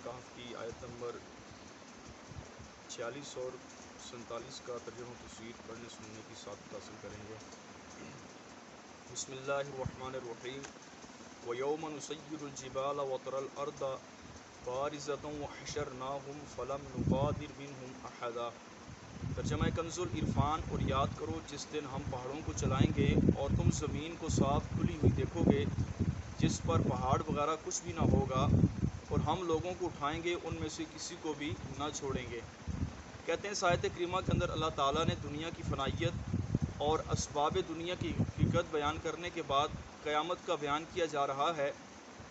کہف کی آیت نمبر 46 اور 47 کا ترجمہ تفسیر پڑھنے سننے کی سعادت حاصل کریں گے۔ بسم اللہ الرحمن الرحیم۔ وَيَوْمَ نُسَيِّرُ الْجِبَالَ وَتَرَى الْأَرْضَ بَارِزَةً وَحَشَرْنَاهُمْ فَلَمْ نُغَادِرْ مِنْهُمْ أَحَدًا۔ ترجمہ کنز العرفان۔ اور یاد کرو جس دن ہم پہاڑوں کو چلائیں گے اور تم زمین کو صاف کھلی ہوئی دیکھو گے جس پر پہاڑ وغیرہ کچھ بھی نہ ہوگا، اور ہم لوگوں کو اٹھائیں گے ان میں سے کسی کو بھی نہ چھوڑیں گے۔ کہتے ہیں اس آیت کریمہ کے اندر اللہ تعالیٰ نے دنیا کی فنائیت اور اسباب دنیا کی حقیقت بیان کرنے کے بعد قیامت کا بیان کیا جا رہا ہے۔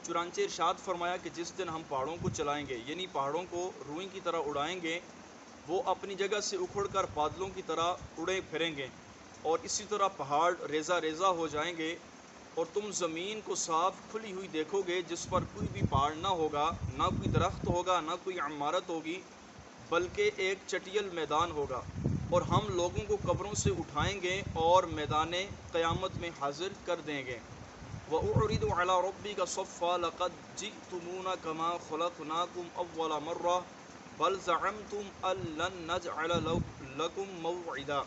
چنانچہ ارشاد فرمایا کہ جس دن ہم پہاڑوں کو چلائیں گے، یعنی پہاڑوں کو روئی کی طرح اڑائیں گے، وہ اپنی جگہ سے اکھڑ کر بادلوں کی طرح اڑے پھریں گے، اور اسی طرح پہاڑ ریزہ ریزہ ہو جائیں گے، اور تم زمین کو صاف کھلی ہوئی دیکھو گے جس پر کوئی بھی پہاڑ نہ ہوگا، نہ کوئی درخت ہوگا، نہ کوئی عمارت ہوگی، بلکہ ایک چٹیل میدان ہوگا، اور ہم لوگوں کو قبروں سے اٹھائیں گے اور میدان قیامت میں حاضر کر دیں گے۔ وَأُعْرِضُ عَلَىٰ رَبِّكَ صَفًّا لَقَدْ جِئْتُمُونَا كَمَا خَلَقْنَاكُمْ أَوَّلَ مَرَّةٍ بَلْ زَعَمْتُمْ أَن لَّن نَّجْعَلَ لَكُم مَّوْعِدًا۔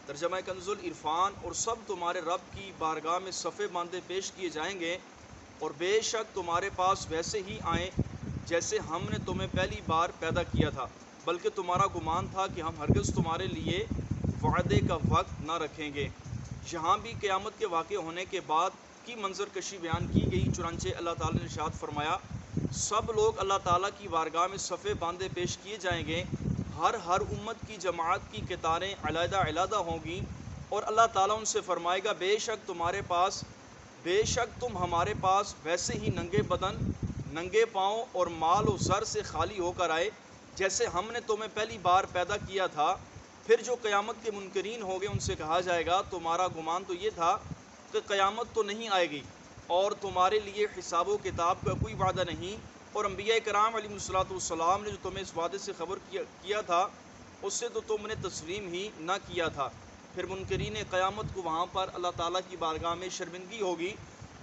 ترجمہ کنز العرفان۔ اور سب تمہارے رب کی بارگاہ میں صفے باندھے پیش کیے جائیں گے، اور بے شک تمہارے پاس ویسے ہی آئیں جیسے ہم نے تمہیں پہلی بار پیدا کیا تھا، بلکہ تمہارا گمان تھا کہ ہم ہرگز تمہارے لیے وعدے کا وقت نہ رکھیں گے۔ یہاں بھی قیامت کے واقع ہونے کے بعد کی منظر کشی بیان کی گئی۔ چنانچہ اللہ تعالیٰ نے ارشاد فرمایا سب لوگ اللہ تعالیٰ کی بارگاہ میں صفے باندھے پیش کیے جائیں گے، ہر امت کی جماعت کی قطاریں علیحدہ علیحدہ ہوں گی، اور اللہ تعالیٰ ان سے فرمائے گا بے شک تم ہمارے پاس ویسے ہی ننگے بدن، ننگے پاؤں اور مال و زر سے خالی ہو کر آئے جیسے ہم نے تمہیں پہلی بار پیدا کیا تھا۔ پھر جو قیامت کے منکرین ہوں گے ان سے کہا جائے گا تمہارا گمان تو یہ تھا کہ قیامت تو نہیں آئے گی، اور تمہارے لیے حساب و کتاب کا کوئی وعدہ نہیں، اور انبیاء کرام علیہ الصلوۃ والسلام نے جو تمہیں اس وعدے سے خبر کیا تھا اس سے تو تم نے تسلیم ہی نہ کیا تھا۔ پھر منکرین قیامت کو وہاں پر اللہ تعالیٰ کی بارگاہ میں شرمندگی ہوگی۔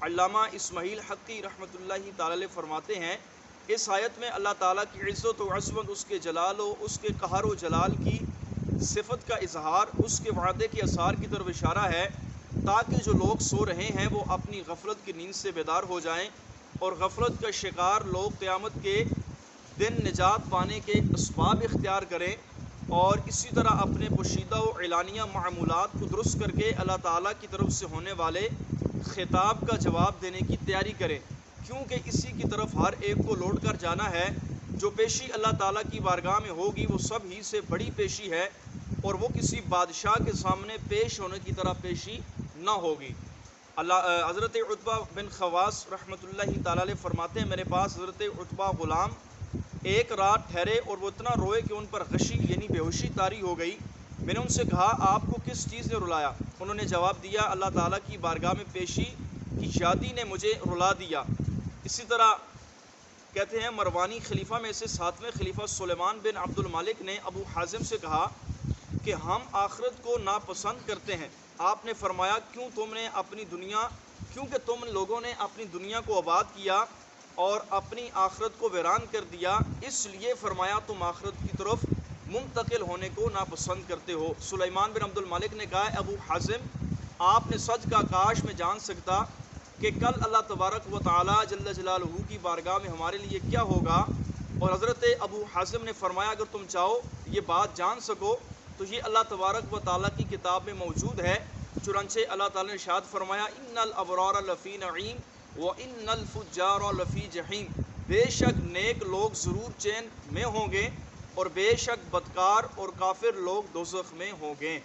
علامہ اسماعیل حقی رحمۃ اللہ تعالی علیہ فرماتے ہیں اس آیت میں اللہ تعالیٰ کی عزت و عظمت، اس کے جلال و اس کے قہر و جلال کی صفت کا اظہار، اس کے وعدے کے آثار کی طرف اشارہ ہے، تاکہ جو لوگ سو رہے ہیں وہ اپنی غفلت کی نیند سے بیدار ہو جائیں، اور غفلت کا شکار لوگ قیامت کے دن نجات پانے کے اسباب اختیار کریں، اور اسی طرح اپنے پوشیدہ و اعلانیہ معمولات کو درست کر کے اللہ تعالیٰ کی طرف سے ہونے والے خطاب کا جواب دینے کی تیاری کریں، کیونکہ اسی کی طرف ہر ایک کو لوٹ کر جانا ہے۔ جو پیشی اللہ تعالیٰ کی بارگاہ میں ہوگی وہ سب ہی سے بڑی پیشی ہے، اور وہ کسی بادشاہ کے سامنے پیش ہونے کی طرح پیشی نہ ہوگی۔ حضرت عتبہ بن خواص رحمۃ اللہ تعالی علیہ فرماتے ہیں میرے پاس حضرت عتبہ غلام ایک رات ٹھہرے، اور وہ اتنا روئے کہ ان پر غشی یعنی بے ہوشی طاری ہو گئی۔ میں نے ان سے کہا آپ کو کس چیز نے رلایا؟ انہوں نے جواب دیا اللہ تعالیٰ کی بارگاہ میں پیشی کی یادی نے مجھے رلا دیا۔ اسی طرح کہتے ہیں مروانی خلیفہ میں سے 7ویں خلیفہ سلیمان بن عبد المالک نے ابو حازم سے کہا کہ ہم آخرت کو ناپسند کرتے ہیں۔ آپ نے فرمایا کیونکہ تم لوگوں نے اپنی دنیا کو آباد کیا اور اپنی آخرت کو ویران کر دیا، اس لیے فرمایا تم آخرت کی طرف منتقل ہونے کو ناپسند کرتے ہو۔ سلیمان بن عبد المالک نے کہا ابو حازم آپ نے سچ کا کاش میں جان سکتا کہ کل اللہ تبارک و تعالی جل جلالہ کی بارگاہ میں ہمارے لیے کیا ہوگا، اور حضرت ابو حازم نے فرمایا اگر تم چاہو یہ بات جان سکو تو یہ اللہ تبارک و تعالی کی کتاب میں موجود ہے۔ چنانچہ اللہ تعالی نے ارشاد فرمایا ان الابرار لفی نعیم وان الفجار لفی جحیم۔ بے شک نیک لوگ ضرور چین میں ہوں گے، اور بے شک بدکار اور کافر لوگ دوزخ میں ہوں گے۔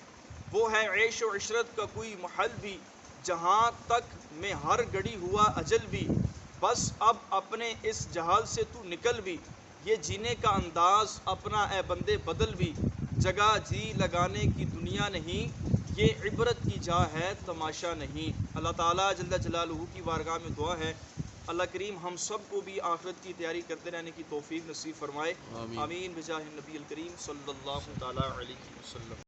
وہ ہے عیش و عشرت کا کوئی محل بھی، جہاں تک میں ہر گھڑی ہوا اجل بھی، بس اب اپنے اس جہال سے تو نکل بھی، یہ جینے کا انداز اپنا اے بندے بدل بھی، جگہ جی لگانے کی دنیا نہیں، یہ عبرت کی جا ہے تماشا نہیں۔ اللہ تعالیٰ جل جلالہ کی بارگاہ میں دعا ہے اللہ کریم ہم سب کو بھی آخرت کی تیاری کرتے رہنے کی توفیق نصیب فرمائے، آمین بجاہ النبی الکریم صلی اللہ تعالیٰ علیہ وسلم۔